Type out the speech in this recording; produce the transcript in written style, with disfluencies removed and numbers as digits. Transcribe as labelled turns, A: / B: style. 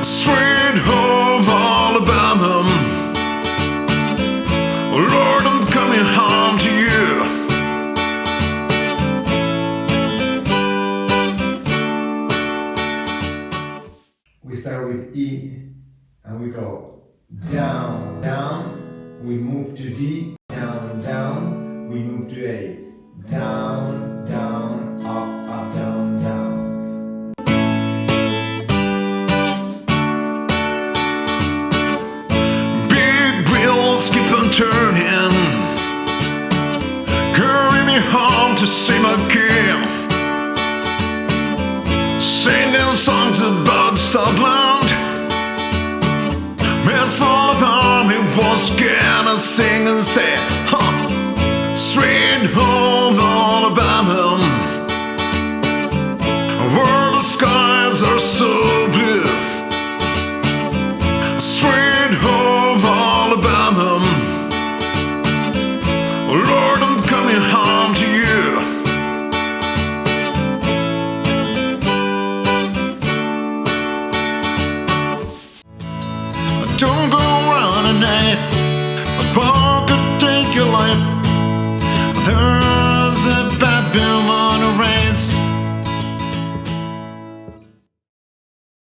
A: Sweet home Alabama, Lord, I'm coming home to you.
B: We start with E and we go down, down, we move to D, down, down, we move to A, down, down, up, down, down.
A: Big wheels keep on turning, carry me home to see my kid, singing songs about Southland. Miss Alabama was gonna sing and say, huh, sweet home Alabama, where the skies are so blue. Sweet home Alabama, Lord, I'm coming home to you. Don't go around at night, a ball could take your life. There's a